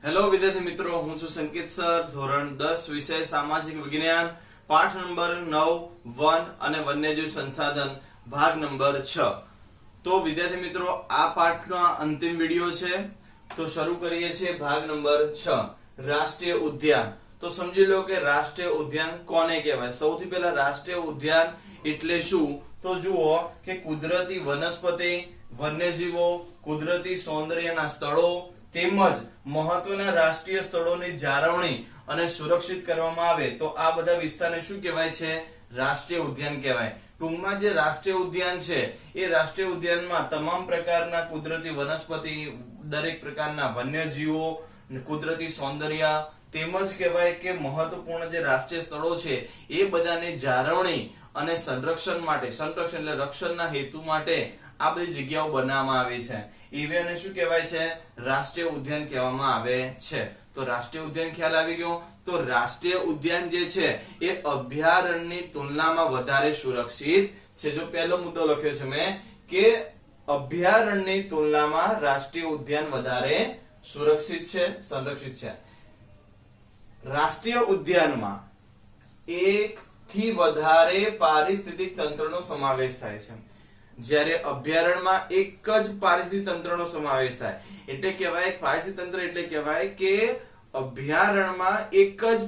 Hello વિદ્યાર્થી મિત્રો, હું છું સંકેત સર. ધોરણ 10 વિષય સામાજિક વિજ્ઞાન, પાઠ નંબર 9 વન અને વન્યજીવ સંસાધન, ભાગ નંબર 6. તો વિદ્યાર્થી મિત્રો, આ પાઠનો અંતિમ વિડિયો છે. તો શરૂ કરીએ છીએ ભાગ નંબર 6, રાષ્ટ્રીય ઉદ્યાન. તો સમજી લો કે રાષ્ટ્રીય ઉદ્યાન કોને કહેવાય. સૌથી પહેલા રાષ્ટ્રીય ઉદ્યાન એટલે શું? તો જુઓ કે કુદરતી વનસ્પતિ, વન્યજીવો, કુદરતી સૌંદર્યના સ્થળો તેમજ મહત્વના રાષ્ટ્રીય સ્થળોની જાળવણી અને સુરક્ષિત કરવામાં આવે તો આ બધા વિસ્તારને શું કહેવાય છે? રાષ્ટ્રીય ઉદ્યાન કહેવાય. ટૂંકમાં જે રાષ્ટ્રીય ઉદ્યાન છે એ રાષ્ટ્રીય ઉદ્યાનમાં તમામ પ્રકારના કુદરતી વનસ્પતિ, દરેક પ્રકારના વન્યજીવો, કુદરતી સૌંદર્ય તેમજ કહેવાય કે મહત્વપૂર્ણ જે રાષ્ટ્રીય સ્થળો છે એ બધાની જાળવણી અને સંરક્ષણ માટે, સંરક્ષણ એટલે રક્ષણના હેતુ માટે આ બધી જગ્યાઓ બનાવવામાં આવી છે. એને શું કહેવાય છે? રાષ્ટ્રીય ઉદ્યાન કહેવામાં આવે છે. તો રાષ્ટ્રીય ઉદ્યાન ખ્યાલ આવી ગયો. તો રાષ્ટ્રીય ઉદ્યાન જે છે એ અભયારણ્યની તુલનામાં વધારે સુરક્ષિત છે. જો પહેલો મુદ્દો લખ્યો છે મેં કે અભયારણ્યની તુલનામાં રાષ્ટ્રીય ઉદ્યાન વધારે સુરક્ષિત છે, સંરક્ષિત છે. રાષ્ટ્રીય ઉદ્યાનમાં એક થી વધારે પારિસ્થિતિક તંત્રનો સમાવેશ થાય છે, જ્યારે અભયારણ્યમાં એક જ પારિસ્થિતિક તંત્રનો સમાવેશ થાય. એટલે કહેવાય પારિસ્થિતિક તંત્ર એટલે કહેવાય કે અભયારણ્યમાં એક જ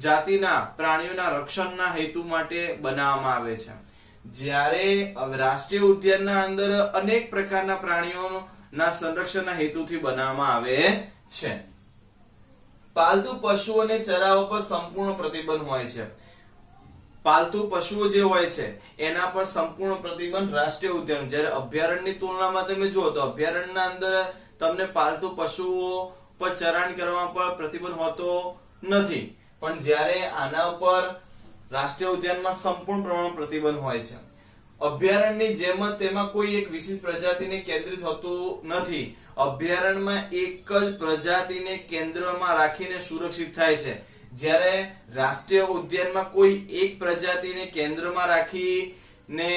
જાતિના પ્રાણીઓના રક્ષણના હેતુ માટે બનાવવામાં આવે છે, જ્યારે રાષ્ટ્રીય ઉદ્યાનના અંદર અનેક પ્રકારના પ્રાણીઓના સંરક્ષણના હેતુથી બનાવવામાં આવે છે. પાલતુ પશુઓને ચરાવવા પર સંપૂર્ણ પ્રતિબંધ હોય છે. પાલતુ પશુઓ જે હોય છે એના પર સંપૂર્ણ પ્રતિબંધ રાષ્ટ્રીય ઉદ્યાન. જ્યારે અભયારણ્યની તુલનામાં તમે જુઓ તો અભયારણ્યના અંદર તમને પાલતુ પશુઓ પર ચરાણ કરવા પર પ્રતિબંધ હોતો નથી, પણ જ્યારે આના ઉપર રાષ્ટ્રીય ઉદ્યાનમાં સંપૂર્ણ પ્રમાણમાં પ્રતિબંધ હોય છે. અભયારણ્યની જેમ જ તેમાં કોઈ એક વિશિષ્ટ પ્રજાતિને કેન્દ્રિત હોતું નથી. અભયારણ્યમાં એક જ પ્રજાતિને કેન્દ્રમાં રાખીને સુરક્ષિત થાય છે, જ્યારે રાષ્ટ્રીય ઉદ્યાનમાં કોઈ એક પ્રજાતિને કેન્દ્રમાં રાખીને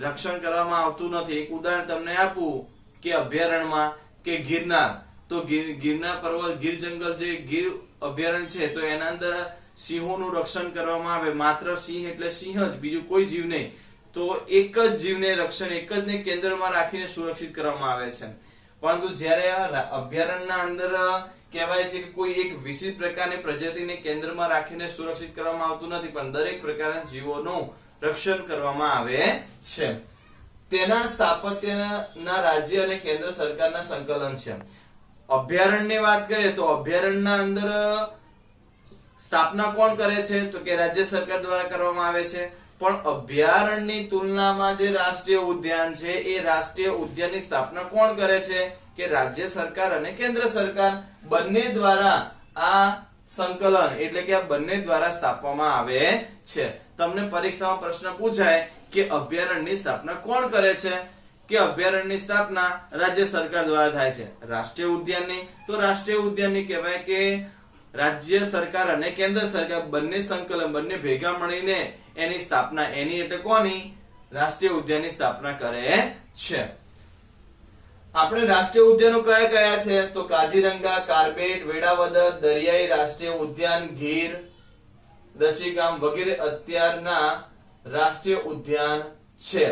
રક્ષણ કરવામાં આવતું નથી. એક ઉદાહરણ તમને આપું કે અભયારણ્યમાં કે ગિરનાર, તો ગિરનાર પર્વત, ગીર જંગલ જે ગીર અભયારણ્ય છે તો એના અંદર સિંહોનું રક્ષણ કરવામાં આવે. માત્ર સિંહ એટલે સિંહ જ, બીજું કોઈ જીવ નહીં. તો એક જ જીવને રક્ષણ, એક જ ને કેન્દ્રમાં રાખીને સુરક્ષિત કરવામાં આવે છે. પરંતુ જ્યારે અભયારણ્યના અંદર કહેવાય છે કે કોઈ એક વિશિષ્ટ પ્રકારની પ્રજાતિને કેન્દ્રમાં રાખીને સુરક્ષિત કરવામાં આવતું નથી, પણ દરેક પ્રકારના જીવોનું રક્ષણ કરવામાં આવે છે. તેના સ્થાપત્યના રાજ્ય અને કેન્દ્ર સરકારના સંકલન છે. અભયારણ્યની વાત કરીએ તો અભયારણ્યના અંદર સ્થાપના કોણ કરે છે? તો કે રાજ્ય સરકાર દ્વારા કરવામાં આવે છે. પણ અભયારણ્યની તુલનામાં જે રાષ્ટ્રીય ઉદ્યાન છે એ રાષ્ટ્રીય ઉદ્યાનની સ્થાપના કોણ કરે છે? કે રાજ્ય સરકાર અને કેન્દ્ર સરકાર બંને દ્વારા આ સંકલન એટલે કે આ બંને દ્વારા સ્થાપવામાં આવે છે. તમને પરીક્ષામાં પ્રશ્ન પૂછાય કે અભયારણ્યની સ્થાપના કોણ કરે છે? કે અભયારણ્યની સ્થાપના રાજ્ય સરકાર દ્વારા થાય છે. રાષ્ટ્રીય ઉદ્યાનની તો રાષ્ટ્રીય ઉદ્યાનની કહેવાય કે રાજ્ય સરકાર અને કેન્દ્ર સરકાર બંને સંકલન, બંને ભેગા મળીને એની સ્થાપના, એની એટલે કોની? રાષ્ટ્રીય ઉદ્યાનની સ્થાપના કરે છે. આપણે રાષ્ટ્રીય ઉદ્યાનો કયા કયા છે? તો કાજીરંગા, કાર્બેટ, વેળાવદર, દરિયાઈ રાષ્ટ્રીય ઉદ્યાન, ગીર, દચીગામ વગેરે અત્યારના રાષ્ટ્રીય ઉદ્યાન છે.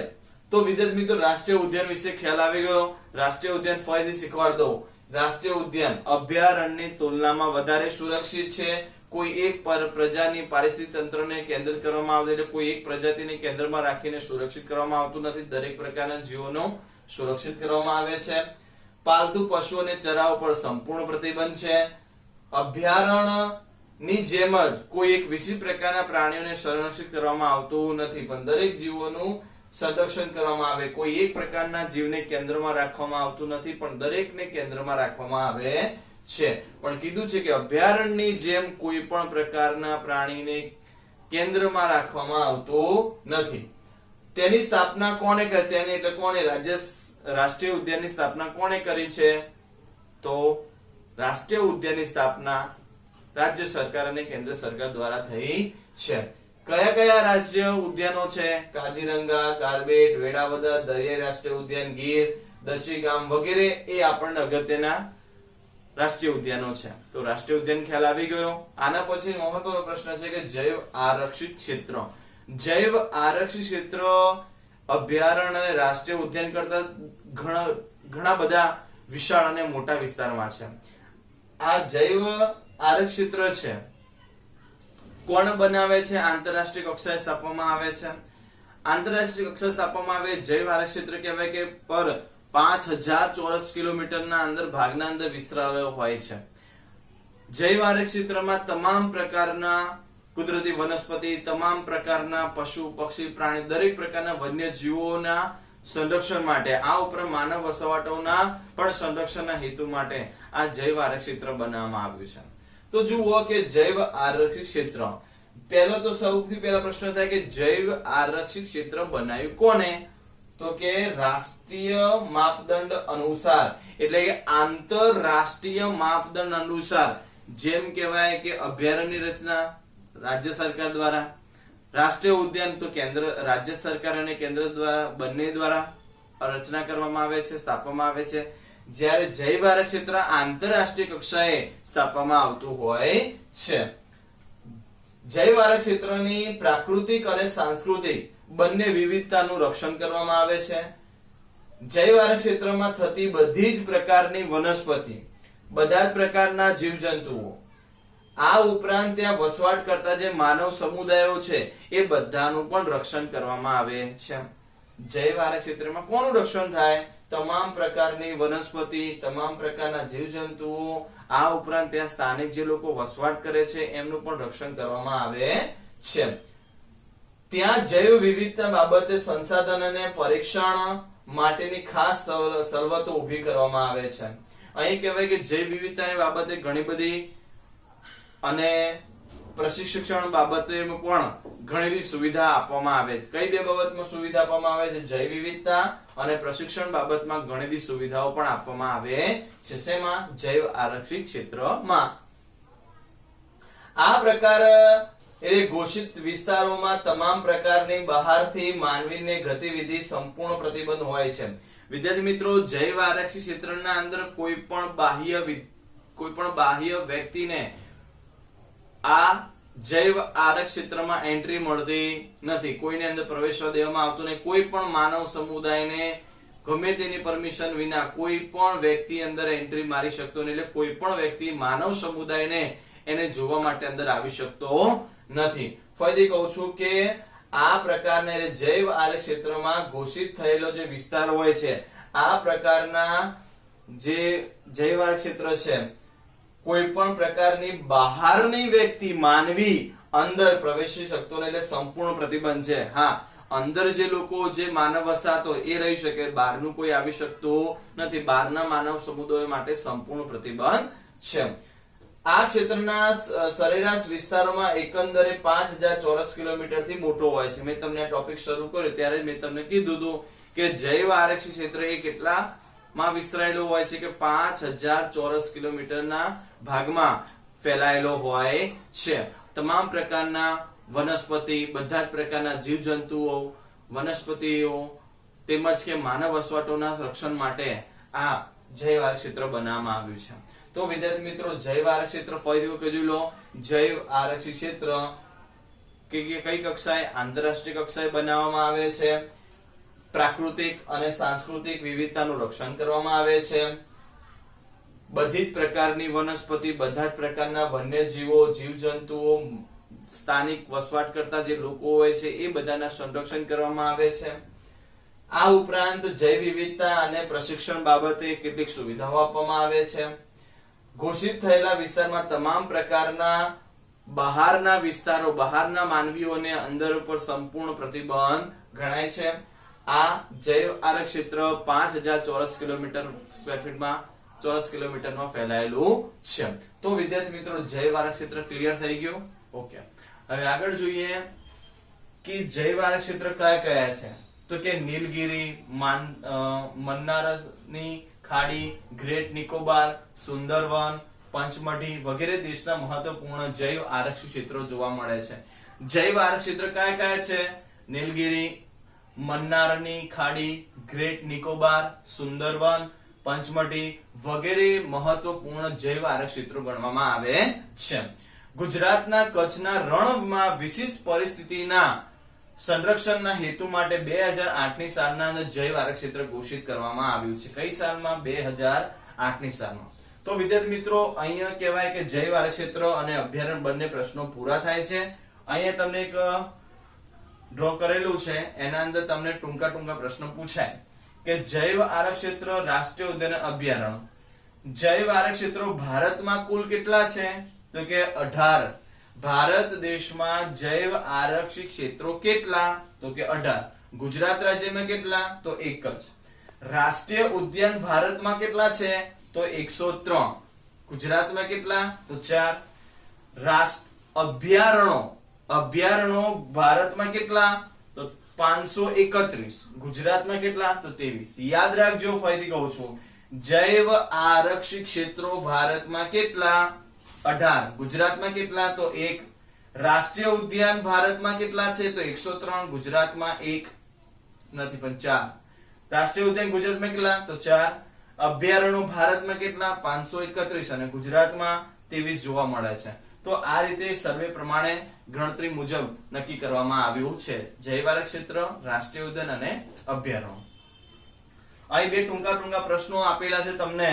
તો વિદ્યાર્થી મિત્રો, રાષ્ટ્રીય ઉદ્યાન વિશે ખ્યાલ આવી ગયો. રાષ્ટ્રીય ઉદ્યાન ફરીથી શીખવાડ દઉં. રાષ્ટ્રીય ઉદ્યાન અભયારણ્યની તુલનામાં વધારે સુરક્ષિત છે. કોઈ એક પ્રજાની પારિસ્થિતિક તંત્રને કેન્દ્રિત કરવામાં આવે એટલે કોઈ એક પ્રજાતિને કેન્દ્રમાં રાખીને સુરક્ષિત કરવામાં આવતું નથી. દરેક પ્રકારના જીવોનું સુરક્ષિત કરવામાં આવે છે. પાલતુ પશુઓને ચરાવવા પર સંપૂર્ણ પ્રતિબંધ છે. અભયારણ્યની જેમ જ કોઈ એક વિશિષ્ટ પ્રકારના પ્રાણીઓને સંરક્ષિત કરવામાં આવતું નથી, પણ દરેક જીવોનું સંરક્ષણ કરવામાં આવે. કોઈ એક પ્રકારના જીવને કેન્દ્રમાં રાખવામાં આવતું નથી, પણ દરેકને કેન્દ્રમાં રાખવામાં આવે છે. પણ કીધું છે કે અભયારણ્યની જેમ કોઈ પણ પ્રકારના પ્રાણીને કેન્દ્રમાં રાખવામાં આવતું નથી. તેની સ્થાપના કોણે કરી? તેની એટલે કોણે? રાષ્ટ્રીય ઉદ્યાનની સ્થાપના કોણે કરી છે? તો રાષ્ટ્રીય ઉદ્યાનની સ્થાપના રાજ્ય સરકાર અને કેન્દ્ર સરકાર દ્વારા થઈ છે. કયા કયા રાષ્ટ્રીય ઉદ્યાનો છે? કાજીરંગા, કાર્બેટ, વેળાવદર, દરિયાઈ રાષ્ટ્રીય ઉદ્યાન, ગીર, દચીગામ વગેરે એ આપણને અગત્યના રાષ્ટ્રીય ઉદ્યાનો છે. તો રાષ્ટ્રીય ઉદ્યાન ખ્યાલ આવી ગયો. આના પછી મહત્વનો પ્રશ્ન છે કે જૈવ આરક્ષિત ક્ષેત્ર. જૈવ આરક્ષિત ક્ષેત્ર અભયારણ્ય અને રાષ્ટ્રીય ઉદ્યાન કરતા ઘણા બધા વિશાળ અને મોટા વિસ્તારમાં છે. આ જૈવ આરક્ષિત ક્ષેત્ર છે કોણ બનાવે છે? આંતરરાષ્ટ્રીય કક્ષાએ સ્થાપવામાં આવે છે. આંતરરાષ્ટ્રીય કક્ષાએ સ્થાપવામાં આવે જૈવ આરક્ષિત ક્ષેત્ર કહેવાય કે પર 5000 ચોરસ કિલોમીટરના અંદર ભાગના અંદર વિસ્તરાયેલો હોય છે. જૈવ આરક્ષિત ક્ષેત્રમાં તમામ પ્રકારના કુદરતી વનસ્પતિ, તમામ પ્રકારના પશુ પક્ષી પ્રાણી, દરેક પ્રકારના વન્ય જીવોના સંરક્ષણ માટે, આ ઉપરાંત માનવ વસવાટોના પણ સંરક્ષણના હેતુ માટે આ જૈવ આરક્ષિત ક્ષેત્ર બનાવવામાં આવ્યું છે. તો જુઓ કે જૈવ આરક્ષિત ક્ષેત્ર, પહેલો તો સૌથી પહેલા પ્રશ્ન થાય કે જૈવ આરક્ષિત ક્ષેત્ર બનાવ્યું કોને? તો કે રાષ્ટ્રીય માપદંડ અનુસાર, એટલે કે આંતરરાષ્ટ્રીય માપદંડ અનુસાર. જેમ કહેવાય કે અભયારણ્યની રચના રાજ્ય સરકાર દ્વારા, રાષ્ટ્રીય ઉદ્યાન તો રાજ્ય સરકાર અને કેન્દ્ર દ્વારા બંને દ્વારા રચના કરવામાં આવે છે, સ્થાપવામાં આવે છે. જ્યારે જૈવ આરક્ષિત ક્ષેત્ર આંતરરાષ્ટ્રીય કક્ષાએ સ્થાપવામાં આવતું હોય છે. જૈવ આરક્ષિત ક્ષેત્રની પ્રાકૃતિક અને સાંસ્કૃતિક બંને વિવિધતાનું રક્ષણ કરવામાં આવે છે. જૈવ આરક્ષિત ક્ષેત્રમાં થતી બધી જ પ્રકારની વનસ્પતિ, બધા જ પ્રકારના જીવજંતુઓ, આ ઉપરાંત ત્યાં વસવાટ કરતા જે માનવ સમુદાયો છે એ બધાનું પણ રક્ષણ કરવામાં આવે છે. જૈવ આરક્ષિત ક્ષેત્રમાં કોનું રક્ષણ થાય? તમામ પ્રકારની વનસ્પતિ, તમામ પ્રકારના જીવજંતુઓ, આ ઉપરાંત ત્યાં સ્થાનિક જે લોકો વસવાટ કરે છે એમનું પણ રક્ષણ કરવામાં આવે છે. ત્યાં જૈવ વિવિધતા બાબતે સંસાધન અને પરીક્ષણ માટેની ખાસ સવલતો ઊભી કરવામાં આવે છે. અહીં કહેવાય કે જૈવ વિવિધતાની બાબતે ઘણી બધી અને પ્રશિક્ષણ બાબતે પણ ઘણી બધી સુવિધા આપવામાં આવે છે. કઈ બે બાબતમાં સુવિધા આપવામાં આવે છે? જૈવ વિવિધતા અને પ્રશિક્ષણ બાબતમાં ઘણી બધી સુવિધાઓ પણ આપવામાં આવે છે. શેમાં? જૈવ આરક્ષિત ક્ષેત્રમાં. આ પ્રકાર એ ઘોષિત વિસ્તારોમાં તમામ પ્રકારની બહારથી માનવીને ગતિવિધિ સંપૂર્ણ પ્રતિબંધ હોય છે. વિદ્યાર્થી મિત્રો, જૈવ આરક્ષિત ક્ષેત્રના અંદર કોઈ પણ બાહ્ય વ્યક્તિને આ જૈવ આરક્ષિત ક્ષેત્રમાં એન્ટ્રી મળતી નથી. કોઈને અંદર પ્રવેશવા દેવામાં આવતો નહીં. કોઈ પણ માનવ સમુદાયને ગમે તેની પરમિશન વિના કોઈ પણ વ્યક્તિ અંદર એન્ટ્રી મારી શકતો નહીં. એટલે કોઈ પણ વ્યક્તિ માનવ સમુદાયને એને જોવા માટે અંદર આવી શકતો નથી. ફરીથી કહું છું કે આ પ્રકારના જૈવ આરક્ષિત ક્ષેત્રમાં ઘોષિત થયેલો જે વિસ્તાર હોય છે, આ પ્રકારના જે જૈવ આરક્ષિત ક્ષેત્ર છે, કોઈ પણ પ્રકારની બહારની વ્યક્તિ માનવી અંદર પ્રવેશી શકતો નથી. એટલે સંપૂર્ણ પ્રતિબંધ છે. હા, અંદર જે લોકો જે માનવ વસાતો એ રહી શકે, બહારનું કોઈ આવી શકતું નથી. બહારના માનવ સમુદાય માટે સંપૂર્ણ પ્રતિબંધ છે. આ ક્ષેત્રના સરેરાશ વિસ્તારોમાં એકંદરે 5000 ચોરસ કિલોમીટર થી મોટો હોય છે. મેં તમને આ ટોપિક શરૂ કર્યો ત્યારે મેં તમને કીધું હતું કે જૈવ આરક્ષિત ક્ષેત્ર એ કેટલામાં વિસ્તરાયેલો હોય છે કે 5000 ચોરસ કિલોમીટરના ભાગમાં ફેલાયેલો હોય છે. તમામ પ્રકારના વનસ્પતિ, બધા જ પ્રકારના જીવજંતુઓ, વનસ્પતિઓ તેમજ કે માનવ વસવાટોના રક્ષણ માટે આ જૈવ આરક્ષિત ક્ષેત્ર બનાવવામાં આવ્યું છે. તો વિદ્યાર્થી મિત્રો, જૈવ આરક્ષિત ક્ષેત્ર ફરીથી કહી લો. જૈવ આરક્ષિત ક્ષેત્ર કઈ કક્ષાએ? આંતરરાષ્ટ્રીય કક્ષાએ બનાવવામાં આવે છે. પ્રાકૃતિક અને સાંસ્કૃતિક વિવિધતાનું રક્ષણ કરવામાં આવે છે. બધી જ પ્રકારની વનસ્પતિ, બધા જ પ્રકારના વન્યજીવો, જીવજંતુઓ, સ્થાનિક વસવાટ કરતા જે લોકો હોય છે એ બધાના સંરક્ષણ કરવામાં આવે છે. આ ઉપરાંત જૈવ વિવિધતા અને પ્રશિક્ષણ બાબતે કેટલીક સુવિધાઓ આપવામાં આવે છે. ઘોષિત થયેલા વિસ્તારમાં તમામ પ્રકારના બહારના વિસ્તારો, બહારના માનવીઓને અંદર ઉપર સંપૂર્ણ પ્રતિબંધ ગણાય છે. આ જૈવ આરક્ષિત ક્ષેત્ર 5000 ચોરસ કિલોમીટર સ્ક્વેર ફીટમાં ચોરસ કિલોમીટરમાં ફેલાયેલું છે. તો વિદ્યાર્થી મિત્રો, જૈવ આરક્ષિત ક્ષેત્ર ક્લિયર થઈ ગયું. ઓકે, હવે આગળ જોઈએ કે જૈવ આરક્ષિત ક્ષેત્ર કયા કયા છે. તો કે નીલગિરી, મન્નારની ખાડી, ગ્રેટ નિકોબાર, સુંદરવન, પંચમઢી વગેરે દેશના મહત્વપૂર્ણ જૈવ આરક્ષિત ક્ષેત્રો જોવા મળે છે. જૈવ આરક્ષિત ક્ષેત્ર કયા કયા છે? નીલગિરી, મન્નારની ખાડી, ગ્રેટ નિકોબાર, સુંદરવન, પંચમઢી વગેરે મહત્વપૂર્ણ જૈવ આરક્ષિત્રો ગણવામાં આવે છે. ગુજરાતના કચ્છના રણમાં વિશિષ્ટ પરિસ્થિતિના સંરક્ષણના હેતુ માટે 2008 ની સાલના અંદર જૈવ આરક્ષિત્ર ઘોષિત કરવામાં આવ્યું છે. કઈ સાલમાં? 2008 ની સાલમાં. તો વિદ્યાર્થી મિત્રો અહીંયા કહેવાય કે જૈવ આરક્ષિત્ર અને અભયારણ્ય બંને પ્રશ્નો પૂરા થાય છે. અહીંયા તમને એક ડ્રો કરેલું છે, એના અંદર તમને ટૂંકા પ્રશ્નો પૂછાય કે જૈવ આરક્ષિત્ર, રાષ્ટ્રીય ઉદ્યાન, અભયારણ્ય. જૈવ આરક્ષિત્રો ભારતમાં કુલ કેટલા છે? તો કે 18. ભારત દેશમાં જૈવ આરક્ષિત ક્ષેત્રો કેટલા? તો કે 18. ગુજરાત રાજ્યમાં કેટલા? તો 1 જ. રાષ્ટ્રીય ઉદ્યાન ભારતમાં કેટલા છે? તો 103. ગુજરાતમાં કેટલા? તો 4. અભયારણ્યો ભારતમાં કેટલા? તો 531. ગુજરાતમાં કેટલા? તો 23. યાદ રાખજો, ફરીથી કહું છું, જૈવ આરક્ષિત ક્ષેત્રો ભારતમાં કેટલા? 18. ગુજરાતમાં કેટલા? તો 1. રાષ્ટ્રીય ઉદ્યાન ભારતમાં કેટલા છે? તો 103. ગુજરાતમાં 1 નથી પણ 4. રાષ્ટ્રીય ઉદ્યાન ગુજરાતમાં કેટલા? તો 4. અભયારણ્યો ભારતમાં કેટલા? 531 અને ગુજરાતમાં 23 જોવા મળે છે. તો આ રીતે સર્વે પ્રમાણે ગણતરી મુજબ નક્કી કરવામાં આવ્યું છે જૈવ આરક્ષિત્ર, રાષ્ટ્રીય ઉદ્યાન અને અભયારણ્ય. અહીં બે ટૂંકા પ્રશ્નો આપેલા છે તમને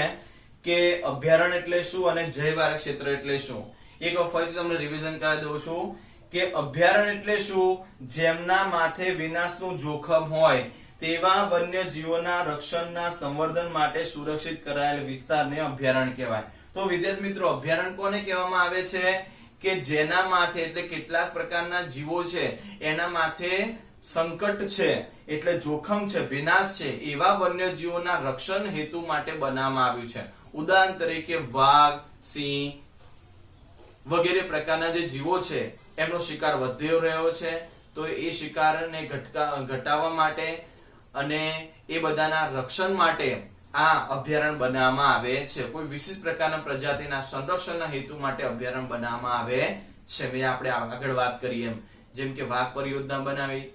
કે અભયારણ્ય એટલે શું અને જૈવ આરક્ષિત્ર એટલે શું. એક વખત ફરીથી તમને રિવિઝન કરાવી દઉં છું કે અભયારણ્ય એટલે શું? જેમના માથે વિનાશનું જોખમ હોય તેવા વન્યજીવોના રક્ષણના સંવર્ધન માટે સુરક્ષિત કરાયેલ વિસ્તારને અભયારણ્ય કહેવાય. તો વિદ્યાર્થી મિત્રો અભયારણ્ય કોને કહેવામાં આવે છે? કે જેના માથે એટલે કેટલાક પ્રકારના જીવો છે એના માથે સંકટ છે એટલે જોખમ છે, વિનાશ છે, એવા વન્યજીવોના રક્ષણ હેતુ માટે બનાવવામાં આવ્યું છે. ઉદાહરણ તરીકે વાઘ, સિંહ વગેરે પ્રકારના જે જીવો છે એમનો શિકાર વધ્યો રહ્યો છે, તો એ શિકારને ઘટાડવા માટે અને એ બધાના રક્ષણ માટે આ અભયારણ્ય બનાવવામાં આવે છે. કોઈ વિશિષ્ટ પ્રકારના પ્રજાતિના સંરક્ષણના હેતુ માટે અભયારણ્ય બનાવવામાં આવે છે. મેં આપણે આગળ વાત કરી એમ, જેમ કે વાઘ પરિયોજના બનાવી,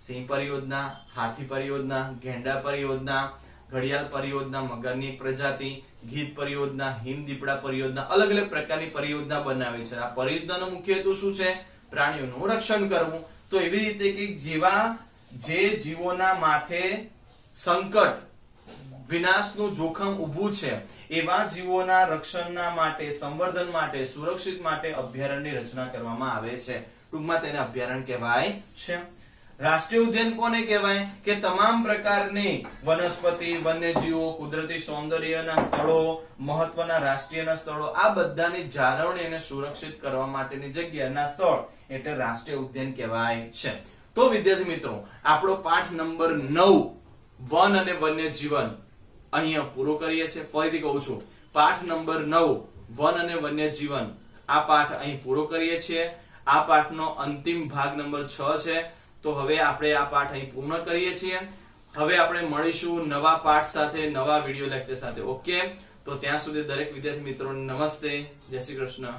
સિંહ પરિયોજના, હાથી પરિયોજના, ગેંડા પરિયોજના, ઘડિયાળ પરિયોજના, મગરની એક પ્રજાતિ, ગીધ પરિયોજના, હિમદીપડા પરિયોજના, અલગ અલગ પ્રકારની પરિયોજના બનાવી છે. આ પરિયોજનાનો મુખ્ય હેતુ શું છે? પ્રાણીઓનું રક્ષણ કરવું. તો એવી રીતે કે જે જીવોના માથે સંકટ, વિનાશનું જોખમ ઊભું છે એવા જીવોના રક્ષણના માટે, સંવર્ધન માટે, સુરક્ષિત માટે અભયારણ્યની રચના કરવામાં આવે છે. ટૂંકમાં તેને અભયારણ્ય કહેવાય છે. રાષ્ટ્રીય ઉદ્યાન કોને કહેવાય? કે તમામ પ્રકારની વનસ્પતિ, વન્યજીવો, કુદરતી સૌંદર્યના સ્થળો, મહત્વના રાષ્ટ્રીયના સ્થળો, આ બધાની જાળવણી અને સુરક્ષિત કરવા માટેની જગ્યાના સ્થળ એટલે રાષ્ટ્રીય ઉદ્યાન કહેવાય છે. તો વિદ્યાર્થી મિત્રો આપણો પાઠ નંબર 9 વન અને વન્યજીવન અહીંયા પૂરો કરીએ છીએ. ફરીથી કહું છું, પાઠ નંબર 9 વન અને વન્યજીવન આ પાઠ અહીં પૂરો કરીએ છીએ. આ પાઠનો અંતિમ ભાગ નંબર 6 છે. તો હવે આપણે આ પાઠ અહીં પૂર્ણ કરીએ છીએ. હવે આપણે મળીશું નવા પાઠ સાથે, નવા વિડિયો લેક્ચર સાથે. ઓકે, તો ત્યાં સુધી દરેક વિદ્યાર્થી મિત્રોને નમસ્તે, જય શ્રી કૃષ્ણ.